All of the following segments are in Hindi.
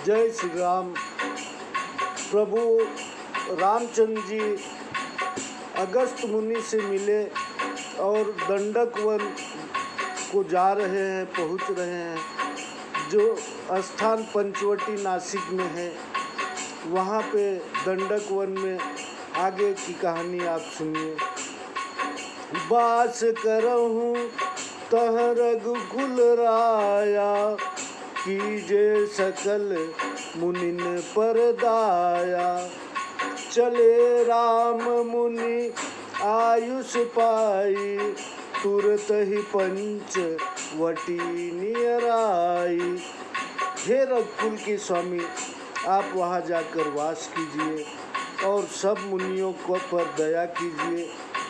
जय श्री राम। प्रभु रामचंद्र जी अगस्त मुनि से मिले और दंडक वन को जा रहे हैं, पहुंच रहे हैं, जो स्थान पंचवटी नासिक में है। वहाँ पे दंडक वन में आगे की कहानी आप सुनिए। बास करहूँ तह रघुकुल राया, कीजे सकल मुनिन पर दाया। चले राम मुनि आयुष पाई, तुरत ही पंच वटी नियराई। हे रघुकुल के स्वामी, आप वहाँ जाकर वास कीजिए और सब मुनियों को पर दया कीजिए।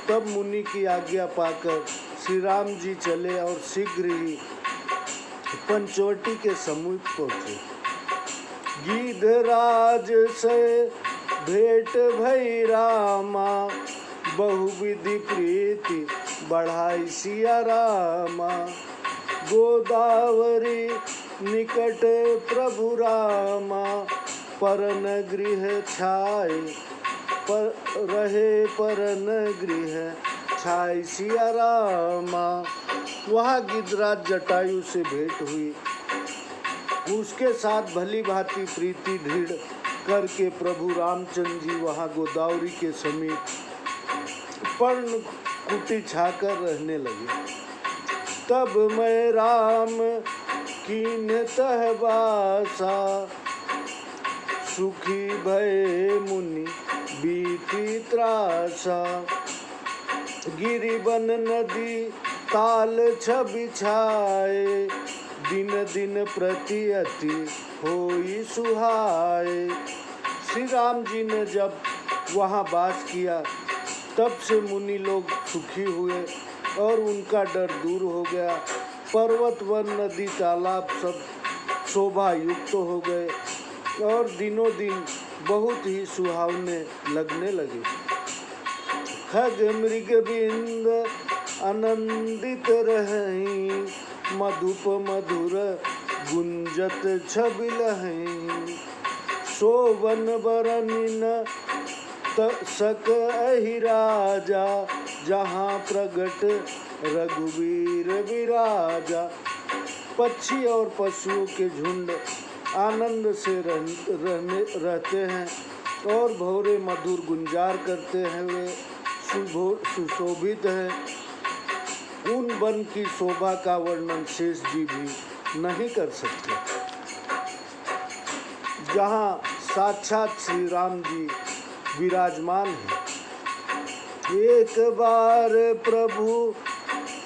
तब मुनि की आज्ञा पाकर श्री राम जी चले और शीघ्र ही पंचवटी के समीप पहुँचे। गिधराज से भेंट भई रामा, बहुविधि प्रीति बढ़ाई सिया रामा। गोदावरी निकट प्रभु रामा, परन गृह छाए पर रहे परन गृह छाई सिया रामा। वहाँ गिधराज जटायु से भेंट हुई। उसके साथ भली भांति प्रीति दृढ़ करके प्रभु रामचंद्र जी वहाँ गोदावरी के समीप पर्ण कुटी छाकर रहने लगे। तब मैं राम कीन तह बासा, सुखी भय मुनि बीती त्रासा। गिरिवन नदी ताल छबि छाए, दिन दिन प्रति अति होई सुहाए। श्री राम जी ने जब वहाँ वास किया तब से मुनि लोग सुखी हुए और उनका डर दूर हो गया। पर्वत वन नदी तालाब सब शोभा युक्त हो गए और दिनों दिन बहुत ही सुहावने लगने लगे। खग मृग बिंद आनंदित रहीं, मधुप मधुर गुंजत छबि लहीं। शोभन बरनिन सक अहि राजा, जहाँ प्रगट रघुवीर विराजा। पक्षी और पशुओं के झुंड आनंद से रहते हैं और भौरे मधुर गुंजार करते हैं। वे सुशोभित हैं। उन वन की शोभा का वर्णन शेष जी भी नहीं कर सकते, जहाँ साक्षात श्री राम जी विराजमान हैं। एक बार प्रभु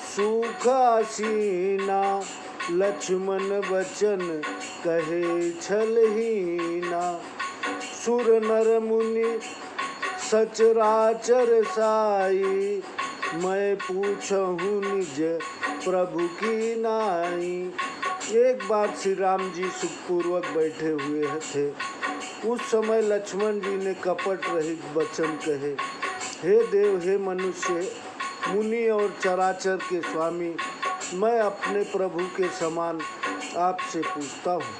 सुख आसीना, लक्ष्मण वचन कहे छलहीना। सुर नर मुनि सचराचर साई, मैं पूछहूँ निज प्रभु की नाई। एक बार श्री राम जी सुखपूर्वक बैठे हुए थे। उस समय लक्ष्मण जी ने कपट रहित वचन कहे, हे देव, हे मनुष्य, मुनि और चराचर के स्वामी, मैं अपने प्रभु के समान आपसे पूछता हूँ।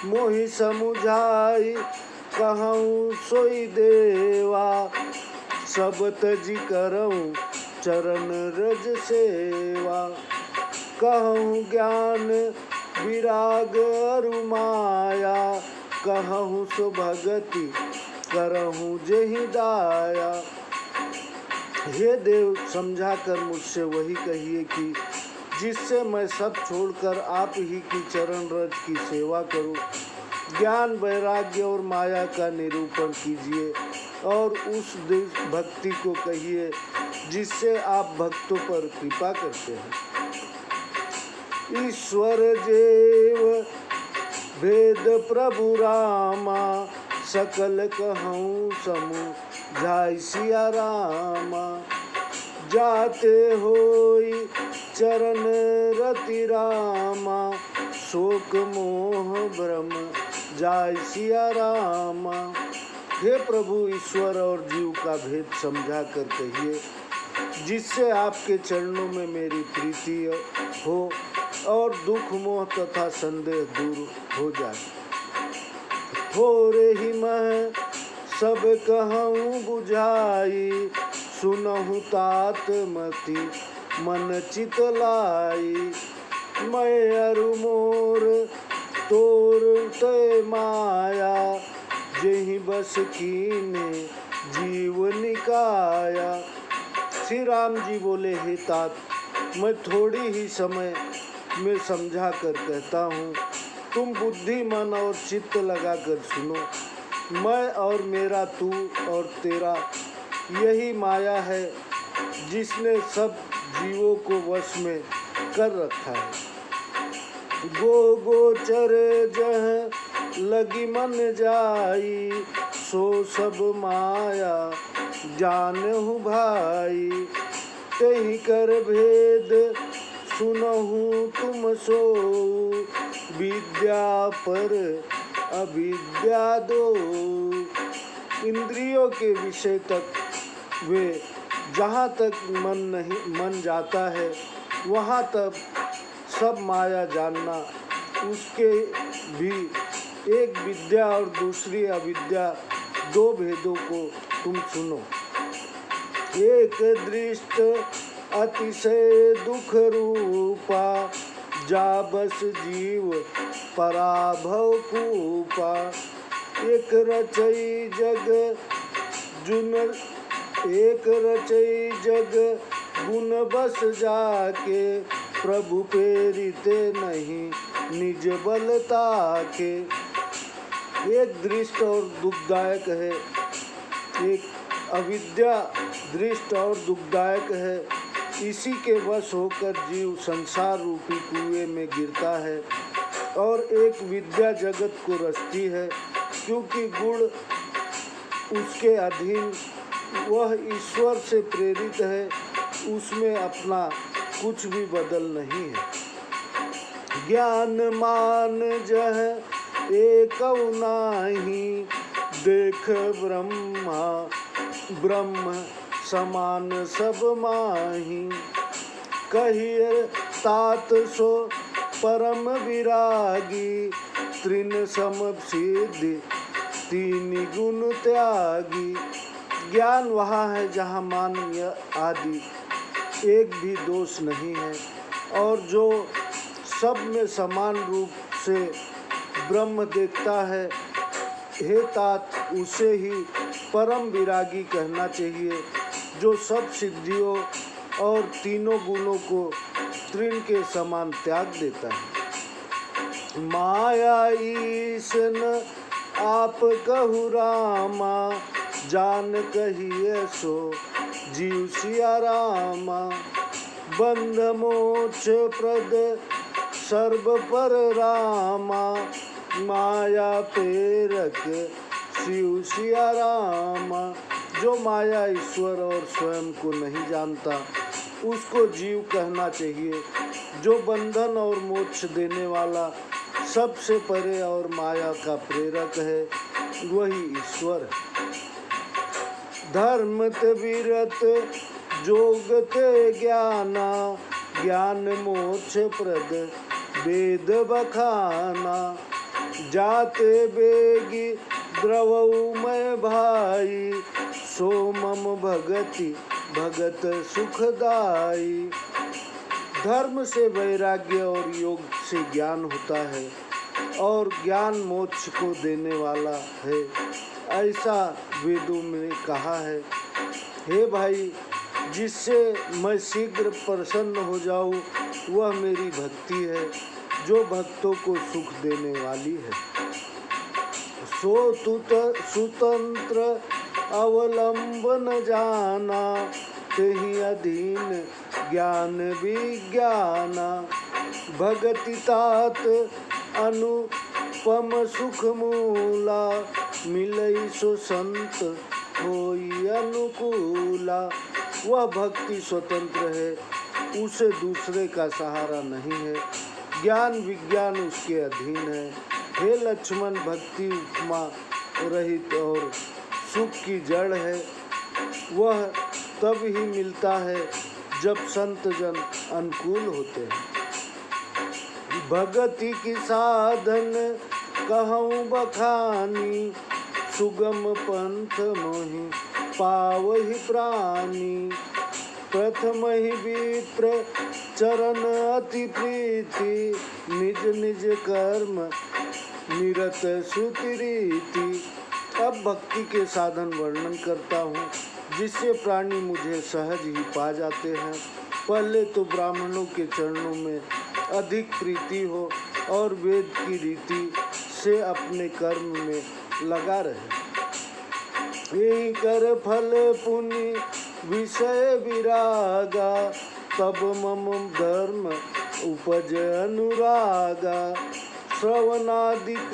मोहि समुझाई कहूँ सोई देवा, सब तजी करऊँ चरण रज सेवा। कहूँ ज्ञान विराग अरु माया, कहूँ सो भगति करहूँ जेहि दाया। हे देव, समझा कर मुझसे वही कहिए कि जिससे मैं सब छोड़कर आप ही की चरण रज की सेवा करूं। ज्ञान, वैराग्य और माया का निरूपण कीजिए और उस भक्ति को कहिए जिससे आप भक्तों पर कृपा करते हैं। ईश्वर जेव भेद प्रभु रामा, सकल कहूँ समुझाई सिया रामा। जाते होई चरण रति रामा, शोक मोह भ्रम जाय सिया रामा। हे प्रभु, ईश्वर और जीव का भेद समझा कर कहिए जिससे आपके चरणों में मेरी प्रीति हो और दुख मोह तथा संदेह दूर हो जाए। थोड़े ही मैं सब कहूँ बुझाई, सुनहु तात मति मन चित लाई। मैं अरु मोर तोर ते माया, जेहि बस कीने जीव निकाया। श्री राम जी बोले, हे तात, मैं थोड़ी ही समय में समझा कर कहता हूँ, तुम बुद्धि मन और चित्त लगा कर सुनो। मैं और मेरा, तू और तेरा, यही माया है जिसने सब जीवों को वश में कर रखा है। गो गोचर जह लगी मन जाई, सो सब माया जानहु भाई। तेहि कर भेद सुनहु तुम सो, विद्या पर अविद्या दो। इंद्रियों के विषय तक वे जहाँ तक मन जाता है, वहाँ तक सब माया जानना। उसके भी एक विद्या और दूसरी अविद्या, दो भेदों को तुम सुनो। एक दृष्ट अतिशय दुख रूपा, जा बस जीव पराभव कूपा। एक रचई जग गुण बस जाके, प्रभु प्रेरिते नहीं निज बल ताके। एक दृष्ट और दुखदायक है, एक अविद्या दृष्ट और दुखदायक है। इसी के वश होकर जीव संसार रूपी कुएं में गिरता है। और एक विद्या जगत को रचती है, क्योंकि गुण उसके अधीन, वह ईश्वर से प्रेरित है, उसमें अपना कुछ भी बदल नहीं है। ज्ञान मान जह एकौ नाही, देख ब्रह्म समान सब माही। कहिए तात सो परम विरागी, त्रिन सम सिद्धि तीन गुण त्यागी। ज्ञान वहाँ है जहाँ मान आदि एक भी दोष नहीं है, और जो सब में समान रूप से ब्रह्म देखता है, हे तात, उसे ही परम विरागी कहना चाहिए, जो सब सिद्धियों और तीनों गुणों को तृण के समान त्याग देता है। माया ईसन आप कहु रामा, जान कहिए सो जीव सिया रामा। बंध मोक्ष प्रद सर्व पर रामा, माया प्रेरक शिव सिया रामा। जो माया ईश्वर और स्वयं को नहीं जानता, उसको जीव कहना चाहिए। जो बंधन और मोक्ष देने वाला, सबसे परे और माया का प्रेरक है, वही ईश्वर है। धर्म ते विरत जोगते ज्ञाना, ज्ञान मोक्ष प्रद वेद बखाना। जाते बेगी द्रवऊ मैं भाई, सो मम भगत सुखदाई। धर्म से वैराग्य और योग से ज्ञान होता है, और ज्ञान मोक्ष को देने वाला है, ऐसा वेदों में कहा है। हे भाई, जिससे मैं शीघ्र प्रसन्न हो जाऊं, वह मेरी भक्ति है, जो भक्तों को सुख देने वाली है। सो सुतंत्र अवलंबन जाना, तेहि अधीन ज्ञान विज्ञाना। भगति तात अनुपम सुख मूला, मिलई सो संत होई अनुकूला। वह भक्ति स्वतंत्र है, उसे दूसरे का सहारा नहीं है। ज्ञान विज्ञान उसके अधीन है। हे लक्ष्मण, भक्ति उपमा रहित और सुख की जड़ है। वह तब ही मिलता है जब संत जन अनुकूल होते हैं। भगति की साधन कहूँ बखानी, सुगम पंथ मोहि पावहि प्राणी। प्रथम ही विप्र चरण अति प्रीति, निज निज कर्म निरत श्रुति रीति। अब भक्ति के साधन वर्णन करता हूँ, जिससे प्राणी मुझे सहज ही पा जाते हैं। पहले तो ब्राह्मणों के चरणों में अधिक प्रीति हो और वेद की रीति से अपने कर्म में लगा रहे। यही कर फल पुण्य विषय विरागा, तब मम धर्म उपज अनुरागा। श्रवणादिक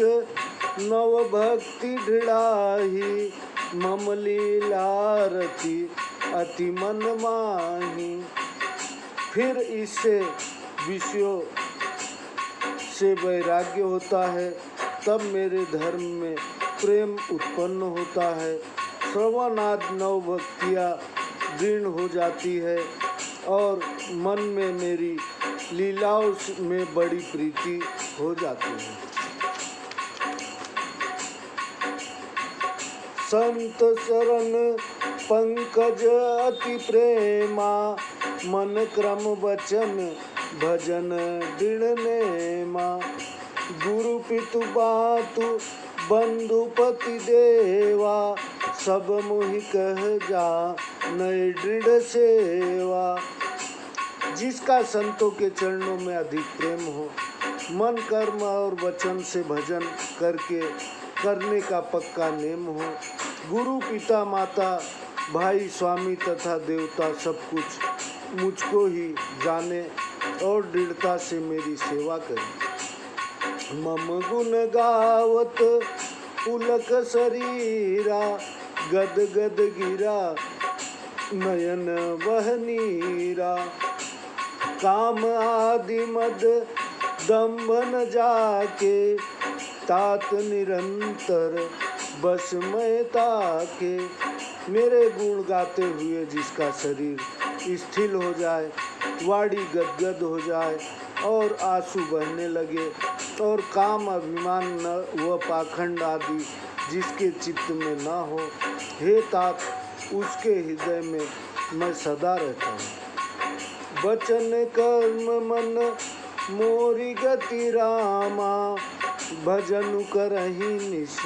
नव भक्ति ढिड़ाही, मम लीलारती अति मन माही। फिर इससे विषयों से वैराग्य होता है, तब मेरे धर्म में प्रेम उत्पन्न होता है। श्रवणाद नव भक्तियाँ दृढ़ हो जाती है और मन में मेरी लीलाओं में बड़ी प्रीति हो जाती है। संत शरण पंकज अति प्रेमा, मन क्रम वचन भजन दृढ़ नेमा। गुरु पितु बातु बंधु पति देवा, सब मोहि कह जा नए दृढ़ सेवा। जिसका संतों के चरणों में अधिक प्रेम हो, मन कर्म और वचन से भजन करने का पक्का नेम हो, गुरु पिता माता भाई स्वामी तथा देवता सब कुछ मुझको ही जाने और दृढ़ता से मेरी सेवा करे। मम गुण गावत पुलक शरीरा, गद गद गिरा नयन वह नीरा। काम आदि मद दम्भन जाके, तात निरंतर बस मैं ताके। मेरे गुण गाते हुए जिसका शरीर स्थिर हो जाए, वाणी गदगद हो जाए और आंसू बहने लगे, और काम अभिमान न व पाखंड आदि जिसके चित्त में न हो, हे तात उसके हृदय में मैं सदा रहता हूँ। वचन कर्म मन मोरी गति रामा, भजन करहि निश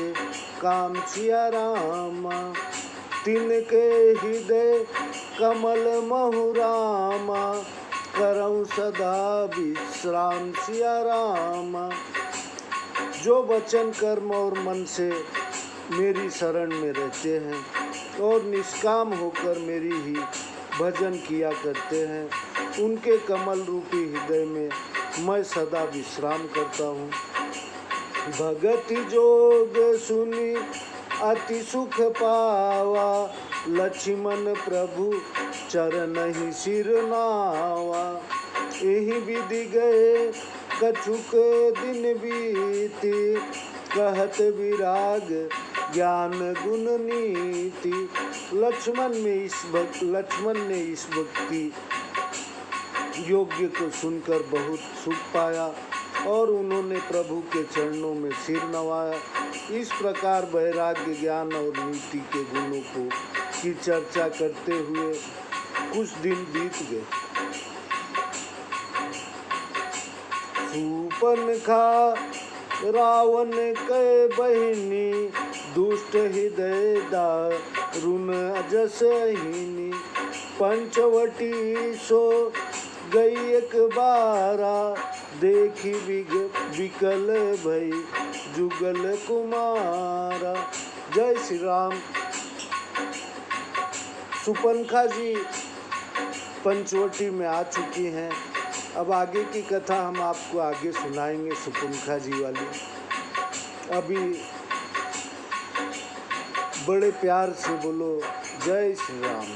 काम सिया रामा। तिनके हृदय कमल महुरामा, करऊँ सदा विश्राम सिया रामा। जो वचन कर्म और मन से मेरी शरण में रहते हैं और निष्काम होकर मेरी ही भजन किया करते हैं, उनके कमल रूपी हृदय में मैं सदा विश्राम करता हूँ। भगति जोग सुनी अति सुख पावा, लक्ष्मण प्रभु चरण ही सिर नावा। यही विधि गए कछुक दिन बीती, कहत विराग ज्ञान गुण नीति। लक्ष्मण ने इस भक्ति योग्य को सुनकर बहुत सुख पाया और उन्होंने प्रभु के चरणों में सिर नवाया। इस प्रकार वैराग्य ज्ञान और नीति के गुणों की चर्चा करते हुए कुछ दिन बीत गए। सूर्पनखा रावण के बहिनी, दुष्ट हृदय दारुण अजसहिनी। पंचवटी सो गई एक बारा, देखी विकल भई जुगल कुमारा। जय श्री राम। सुपनखा जी पंचवटी में आ चुकी हैं। अब आगे की कथा हम आपको आगे सुनाएंगे, सुपनखा जी वाली। अभी बड़े प्यार से बोलो जय श्री राम।